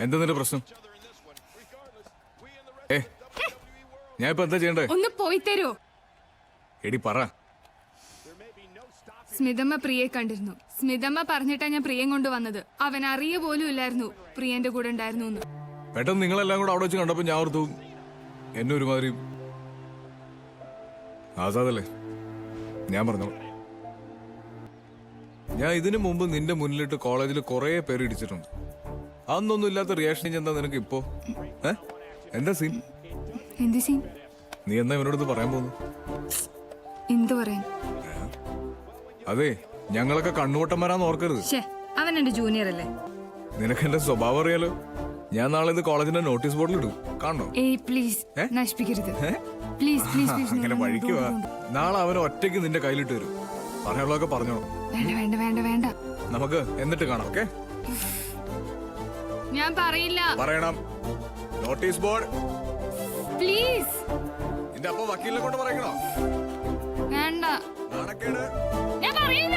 എന്താ നിന്റെ പ്രശ്നം? ഞാൻ ഇപ്പൊ എന്താ ചെയ്യണ്ടേ? ഒന്ന് പോയി തരോ? എടി പറ. സ്മിതമ്മ പ്രിയെ കണ്ടിരുന്നു. സ്മിതമ്മ പറഞ്ഞിട്ടാ ഞാൻ പ്രിയം കൊണ്ടുവന്നത്. അവൻ അറിയ പോലും ഇല്ലായിരുന്നു പ്രിയന്റെ കൂടെ ഉണ്ടായിരുന്നു എന്ന്. പെട്ടെന്ന് നിങ്ങളെല്ലാം കൂടെ അവിടെ വെച്ച് കണ്ടപ്പോ ഞാൻ ഓർത്തു എന്നെ ഒരുമാതിരി ആസാദല്ലേ. ഞാൻ പറഞ്ഞു, ഞാൻ ഇതിനു മുമ്പ് നിന്റെ മുന്നിലിട്ട് കോളേജിൽ കുറെ പേര് ഇടിച്ചിട്ടുണ്ട്. അന്നൊന്നും ഇല്ലാത്ത റിയാക്ഷൻ എന്താ നിനക്ക് ഇപ്പോ? എന്താ സീൻ? എന്ത് സീൻ? നീ എന്നാ ഇവനോട് പറയാൻ പോകുന്നു? എന്ത് പറയാൻ? അതെ, ഞങ്ങളൊക്കെ കണ്ണുവട്ടന്മാരാന്ന് ഓർക്കരുത്. അവൻ എന്റെ ജൂനിയർ അല്ലേ? നിനക്ക് എന്റെ സ്വഭാവം അറിയാലോ. ഞാൻ നാളെ ഇത് കോളേജിന്റെ നോട്ടീസ് ബോർഡിൽ ഇടും, കാണോ? പ്ലീസ് നശിപ്പിക്കരുത്. Please please please. അങ്ങനെ വഴിക്കുവാ. നാളെ അവൻ ഒറ്റയ്ക്ക് നിന്റെ കയ്യിലിട്ട് വരും. പറയാനുള്ളതൊക്കെ പറഞ്ഞോളൂ. വേണ്ട വേണ്ട വേണ്ട വേണ്ട. നമുക്ക് എന്നിട്ട് കാണാം. ഓക്കെ? ഞാൻ പറയില്ല. പറയണം. Notice board please. നിന്റെ അപ്പൊ വക്കീലിനെ കൊണ്ട് പറയണോ? വേണ്ട. നാണക്കേട്. ഞാൻ പറയില്ല.